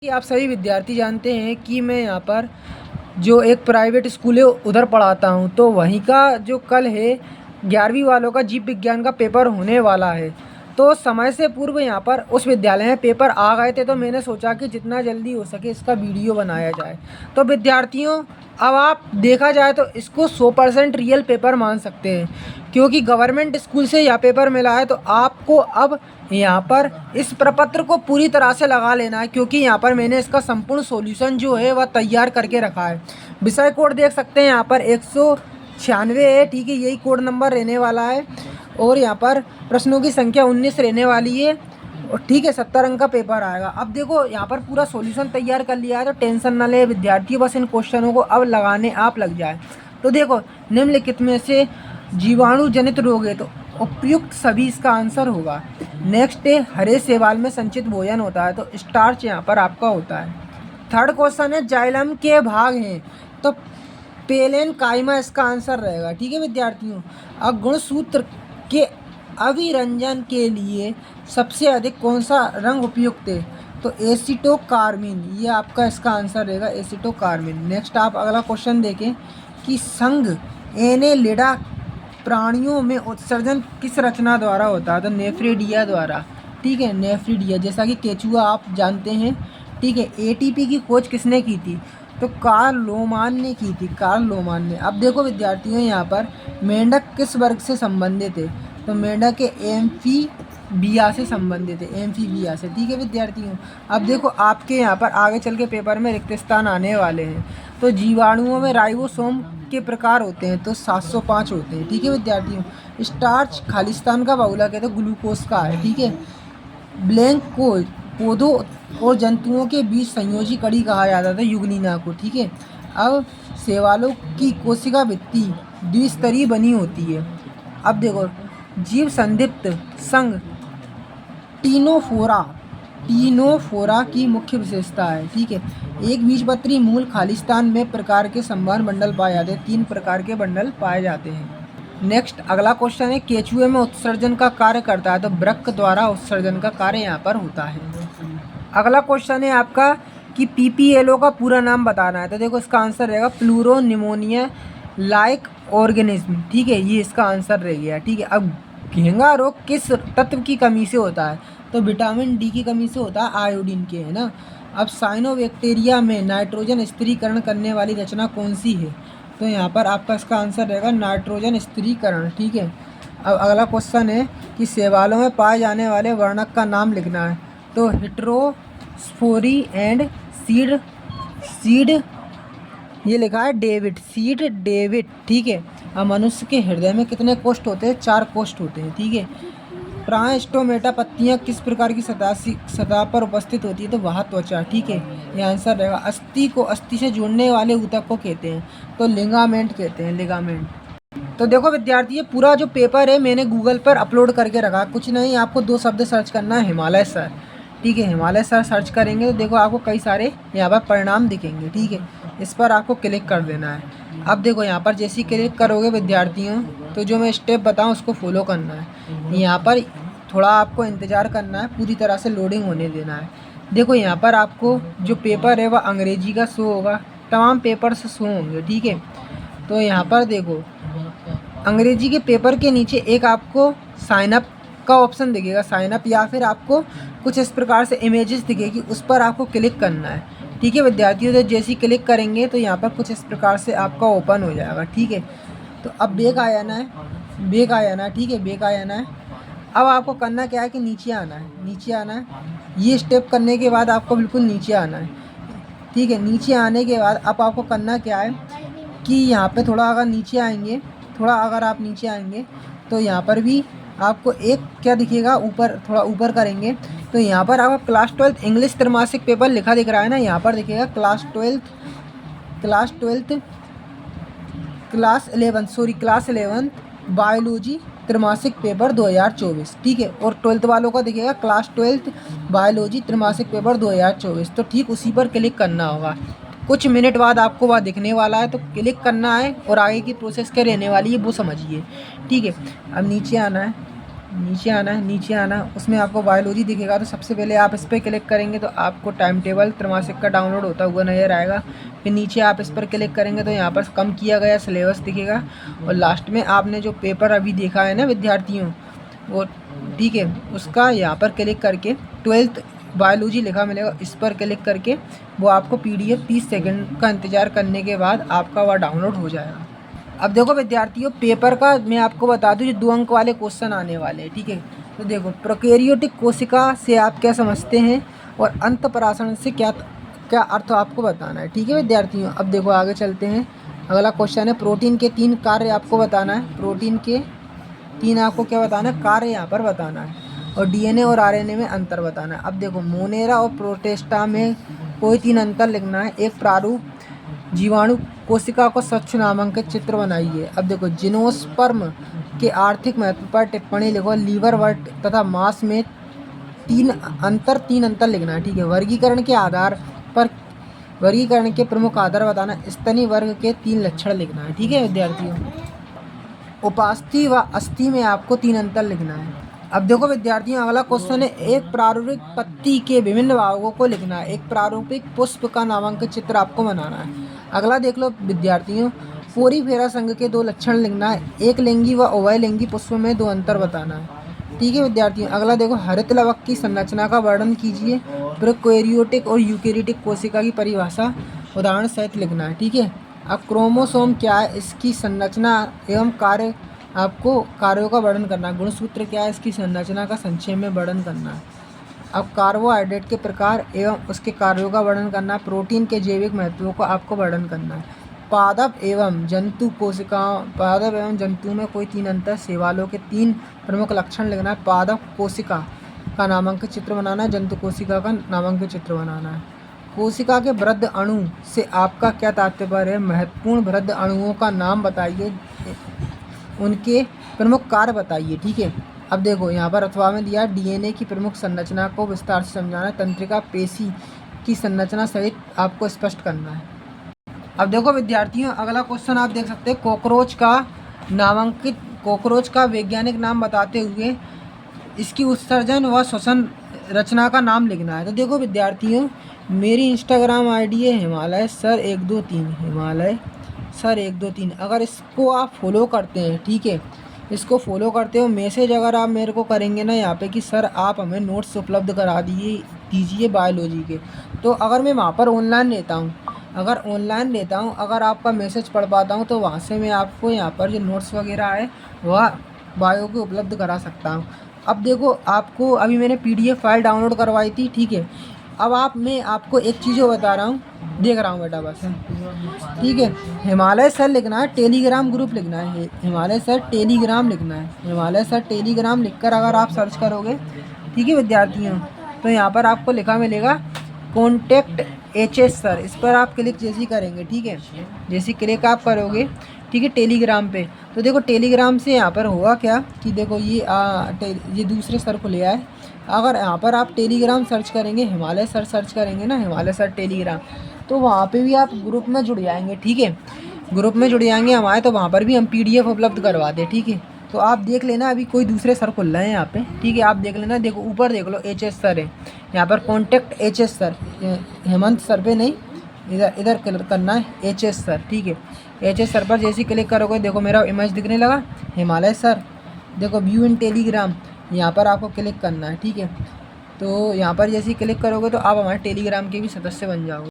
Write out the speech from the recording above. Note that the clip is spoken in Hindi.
कि आप सभी विद्यार्थी जानते हैं कि मैं यहाँ पर जो एक प्राइवेट स्कूल है उधर पढ़ाता हूँ। तो वहीं का जो कल है 11वीं वालों का जीव विज्ञान का पेपर होने वाला है। तो समय से पूर्व यहाँ पर उस विद्यालय में पेपर आ गए थे, तो मैंने सोचा कि जितना जल्दी हो सके इसका वीडियो बनाया जाए। तो विद्यार्थियों, अब आप देखा जाए तो इसको 100% रियल पेपर मान सकते हैं, क्योंकि गवर्नमेंट स्कूल से यह पेपर मिला है। तो आपको अब यहाँ पर इस प्रपत्र को पूरी तरह से लगा लेना है, क्योंकि यहाँ पर मैंने इसका संपूर्ण सॉल्यूशन जो है वह तैयार करके रखा है। विषय कोड देख सकते हैं यहाँ पर 196 है, ठीक है, यही कोड नंबर रहने वाला है। और यहाँ पर प्रश्नों की संख्या 19 रहने वाली है, और ठीक है 70 अंक का पेपर आएगा। अब देखो यहाँ पर पूरा सॉल्यूशन तैयार कर लिया है, तो टेंशन ना ले विद्यार्थी, बस इन क्वेश्चनों को अब लगाने आप लग जाए। तो देखो, निम्नलिखित में से जीवाणु जनित रोग है, तो उपयुक्त सभी इसका आंसर होगा। नेक्स्ट है, हरे शैवाल में संचित भोजन होता है, तो स्टार्च यहाँ पर आपका होता है। थर्ड क्वेश्चन है, जाइलम के भाग हैं, तो पेलेन काइमा इसका आंसर रहेगा। ठीक है विद्यार्थियों, अब गुणसूत्र के अभिरंजन के लिए सबसे अधिक कौन सा रंग उपयुक्त है, तो एसिटोकार्मिन, ये आपका इसका आंसर रहेगा, एसिटोकार्मिन। नेक्स्ट आप अगला क्वेश्चन देखें कि संघ एनेलिडा प्राणियों में उत्सर्जन किस रचना द्वारा होता है, तो नेफ्रिडिया द्वारा। ठीक है, नेफ्रिडिया, जैसा कि केचुआ आप जानते हैं। ठीक है, एटीपी की खोज किसने की थी, तो कार्ल लोमान ने की थी, कार्ल लोमान ने। अब देखो विद्यार्थियों, यहाँ पर मेंढक किस वर्ग से संबंधित है, तो मेंढक के एम्फीबिया से संबंधित है, एम्फीबिया से। ठीक है विद्यार्थियों, अब देखो आपके यहाँ पर आगे चल के पेपर में रिक्त स्थान आने वाले हैं। तो जीवाणुओं में राइबोसोम के प्रकार होते हैं, तो 705 होते हैं। ठीक है विद्यार्थियों, स्टार्च खालिस्तान का बहुलक है, तो ग्लूकोज का है। ठीक है, ब्लैंक को पौधों और जंतुओं के बीच संयोजी कड़ी कहा जाता था, युग्निना को। ठीक है, अब शैवालों की कोशिका भित्ति द्विस्तरीय बनी होती है। अब देखो, जीव संदिप्त संघ टीनोफोरा, टीनोफोरा की मुख्य विशेषता है। ठीक है, एक बीजपत्री मूल खालिस्तान में प्रकार के संवहन बंडल पाए जाते हैं, 3 प्रकार के बंडल पाए जाते हैं। नेक्स्ट अगला क्वेश्चन है, केचुए में उत्सर्जन का कार्य करता है, तो वृक्क द्वारा उत्सर्जन का कार्य यहाँ पर होता है। अगला क्वेश्चन है आपका कि पीपीएलओ का पूरा नाम बताना है, तो देखो इसका आंसर रहेगा प्लूरो निमोनिया लाइक ऑर्गेनिज्म। ठीक है, ये इसका आंसर रह गया। ठीक है, अब घेंगा रोग किस तत्व की कमी से होता है, तो विटामिन डी की कमी से होता है, आयोडीन के, है ना। अब साइनोबैक्टीरिया में नाइट्रोजन स्थिरीकरण करने वाली रचना कौन सी है, तो यहाँ पर आपका इसका आंसर रहेगा नाइट्रोजन स्थिरीकरण। ठीक है, अब अगला क्वेश्चन है कि शैवालों में पाए जाने वाले वर्णक का नाम लिखना है, तो हेट्रोस्फोरी एंड सीड ये लिखा है डेविड, सीड डेविड। ठीक है, अब मनुष्य के हृदय में कितने कोष्ठ होते हैं, 4 कोष्ठ होते हैं। ठीक है, प्राइस्टोमेटा पत्तियां किस प्रकार की सतह पर उपस्थित होती है, तो वह त्वचा। ठीक है, ये आंसर रहेगा। अस्थि को अस्थि से जोड़ने वाले ऊतक को कहते हैं, तो लिगामेंट कहते हैं, लिगामेंट। तो देखो विद्यार्थी, ये पूरा जो पेपर है मैंने गूगल पर अपलोड करके रखा, कुछ नहीं, आपको 2 शब्द सर्च करना है, हिमालय सर। ठीक है, हिमालय सर सर्च करेंगे तो देखो आपको कई सारे यहाँ पर परिणाम दिखेंगे। ठीक है, इस पर आपको क्लिक कर देना है। अब देखो यहाँ पर जैसे क्लिक करोगे विद्यार्थियों, तो जो मैं स्टेप बताऊँ उसको फॉलो करना है। यहाँ पर थोड़ा आपको इंतज़ार करना है, पूरी तरह से लोडिंग होने देना है। देखो यहाँ पर आपको जो पेपर है वह अंग्रेजी का शो होगा, तमाम पेपर से शो होंगे। ठीक है, तो यहाँ पर देखो अंग्रेजी के पेपर के नीचे एक आपको साइन अप का ऑप्शन दिखेगा, साइन अप, या फिर आपको कुछ इस प्रकार से इमेजेस दिखेगी, उस पर आपको क्लिक करना है। ठीक है विद्यार्थियों, तो जैसे ही क्लिक करेंगे तो यहाँ पर कुछ इस प्रकार से आपका ओपन हो जाएगा। ठीक है, तो अब बैक आ जाना है, बैक आ जाना है। ठीक है, बैक आ जाना है। अब आपको करना क्या है कि नीचे आना है, नीचे आना है। ये स्टेप करने के बाद आपको बिल्कुल नीचे आना है। ठीक है, नीचे आने के बाद अब आपको करना क्या है कि यहाँ पे थोड़ा अगर नीचे आएंगे, थोड़ा अगर आप नीचे आएंगे तो यहाँ पर भी आपको एक क्या दिखेगा, ऊपर, थोड़ा ऊपर करेंगे तो यहाँ पर आपका क्लास 12 इंग्लिश त्रैमासिक पेपर लिखा दिख रहा है ना, यहाँ पर दिखेगा क्लास 11 बायोलॉजी त्रैमासिक पेपर 2024। ठीक है, और 12th वालों का दिखेगा क्लास 12 बायोलॉजी त्रैमासिक पेपर 2024। तो ठीक उसी पर क्लिक करना होगा, कुछ मिनट बाद आपको वह दिखने वाला है, तो क्लिक करना है और आगे की प्रोसेस क्या रहने वाली है वो समझिए। ठीक है, अब नीचे आना है, नीचे आना है, नीचे आना, उसमें आपको बायोलॉजी दिखेगा। तो सबसे पहले आप इस पर क्लिक करेंगे तो आपको टाइम टेबल त्रैमासिक का डाउनलोड होता हुआ नज़र आएगा। फिर नीचे आप इस पर क्लिक करेंगे तो यहाँ पर कम किया गया सिलेबस दिखेगा, और लास्ट में आपने जो पेपर अभी देखा है ना विद्यार्थियों, वो ठीक है, उसका यहाँ पर क्लिक करके 12th बायोलॉजी लिखा मिलेगा, इस पर क्लिक करके वो आपको PDF 30 सेकंड का इंतज़ार करने के बाद आपका वह डाउनलोड हो जाएगा। अब देखो विद्यार्थियों, पेपर का मैं आपको बता दूं, जो 2 अंक वाले क्वेश्चन आने वाले हैं, ठीक है। तो देखो, प्रोकैरियोटिक कोशिका से आप क्या समझते हैं और अंतःपराशरण से क्या क्या अर्थ आपको बताना है, ठीक है विद्यार्थियों। अब देखो आगे चलते हैं। अगला क्वेश्चन है, प्रोटीन के 3 कार्य आपको बताना है। प्रोटीन के 3 आपको क्या बताना है, कार्य यहाँ पर बताना है, और DNA और RNA में अंतर बताना है। अब देखो, मोनेरा और प्रोटेस्टा में कोई 3 अंतर लिखना है। एक प्रारूप जीवाणु कोशिका को स्वच्छ नामांकित चित्र बनाइए। अब देखो, जिनोस्पर्म के आर्थिक महत्व पर टिप्पणी लिखो। लीवर वर्ट तथा मांस में 3 अंतर लिखना है, ठीक है। वर्गीकरण के आधार पर वर्गीकरण के प्रमुख आधार बताना। स्तनी वर्ग के 3 लक्षण लिखना है, ठीक है विद्यार्थियों। उपास्थि व अस्थि में आपको 3 अंतर लिखना है। अब देखो विद्यार्थियों, अगला क्वेश्चन है, एक प्रारूपिक पत्ती के विभिन्न भागों को लिखना है। एक प्रारूपिक पुष्प का नामांकित चित्र आपको बनाना है। अगला देख लो विद्यार्थियों, पोरीफेरा संघ के 2 लक्षण लिखना है। एक लिंगी व उभयलिंगी पुष्प में 2 अंतर बताना है, ठीक है विद्यार्थियों। अगला देखो, हरित लवक की संरचना का वर्णन कीजिए। प्रोकैरियोटिक और यूकेरियोटिक कोशिका की परिभाषा उदाहरण सहित लिखना है, ठीक है। अब क्रोमोसोम क्या है, इसकी संरचना एवं कार्य, आपको कार्यों का वर्णन करना है। गुणसूत्र क्या है, इसकी संरचना का संक्षेप में वर्णन करना है। अब कार्बोहाइड्रेट के प्रकार एवं उसके कार्यों का वर्णन करना है। प्रोटीन के जैविक महत्वों को आपको वर्णन करना है। पादप एवं जंतु कोशिकाओं, पादप एवं जंतु में कोई 3 अंतर, शैवालों के 3 प्रमुख लक्षण लिखना है। पादप कोशिका का नामांकित चित्र बनाना है, जंतु कोशिका का नामांकित चित्र बनाना है। कोशिका के वृद्ध अणु से आपका क्या तात्पर्य है। महत्वपूर्ण वृद्ध अणुओं का नाम बताइए, उनके प्रमुख कार्य बताइए, ठीक है। अब देखो यहाँ पर अथवा में दिया, DNA की प्रमुख संरचना को विस्तार से समझाना है। तंत्रिका पेशी की संरचना सहित आपको स्पष्ट करना है। अब देखो विद्यार्थियों, अगला क्वेश्चन आप देख सकते हैं, कॉकरोच का वैज्ञानिक नाम बताते हुए इसकी उत्सर्जन व श्वसन रचना का नाम लिखना है। तो देखो विद्यार्थियों, मेरी इंस्टाग्राम ID है हिमालय सर 123, हिमालय सर 123। अगर इसको आप फॉलो करते हैं, ठीक है, इसको फॉलो करते हो, मैसेज अगर आप मेरे को करेंगे ना यहाँ पे कि सर आप हमें नोट्स उपलब्ध करा दीजिए बायोलॉजी के, तो अगर मैं वहाँ पर ऑनलाइन लेता हूँ, अगर आपका मैसेज पढ़ पाता हूँ, तो वहाँ से मैं आपको यहाँ पर जो नोट्स वगैरह है वह बायो के उपलब्ध करा सकता हूँ। अब देखो, आपको अभी मैंने PDF फाइल डाउनलोड करवाई थी, ठीक है। अब मैं आपको एक चीज़ बता रहा हूँ, देख रहा हूँ बेटा बस, ठीक है। हिमालय सर लिखना है, टेलीग्राम ग्रुप लिखना है, हिमालय सर टेलीग्राम लिखना है। हिमालय सर टेलीग्राम लिखकर अगर आप सर्च करोगे, ठीक है विद्यार्थियों, तो यहाँ पर आपको लिखा मिलेगा कॉन्टैक्ट HS सर। इस पर आप क्लिक जैसे ही करेंगे, ठीक है, जैसे क्लिक आप करोगे, ठीक है, टेलीग्राम पे, तो देखो टेलीग्राम से यहाँ पर होगा क्या कि देखो ये दूसरे सर को ले आए। अगर यहाँ पर आप टेलीग्राम सर्च करेंगे, हिमालय सर सर्च करेंगे ना, हिमालय सर टेलीग्राम, तो वहाँ पे भी आप ग्रुप में जुड़ जाएंगे, ठीक है। ग्रुप में जुड़ जाएंगे हमारे, तो वहाँ पर भी हम PDF उपलब्ध करवा दें, ठीक है। तो आप देख लेना, अभी कोई दूसरे सर खुल रहे हैं यहाँ पे, ठीक है, आप देख लेना। देखो ऊपर देख लो, HS सर है यहाँ पर, contact HS sir, Hemant sir पे नहीं, इधर क्लिक करना है HS सर, ठीक है। HS सर पर जैसे क्लिक करोगे, देखो मेरा इमेज दिखने लगा, हिमालय सर। देखो व्यू इन टेलीग्राम, यहाँ पर आपको क्लिक करना है, ठीक है। तो यहाँ पर जैसे क्लिक करोगे तो आप हमारे टेलीग्राम के भी सदस्य बन जाओगे।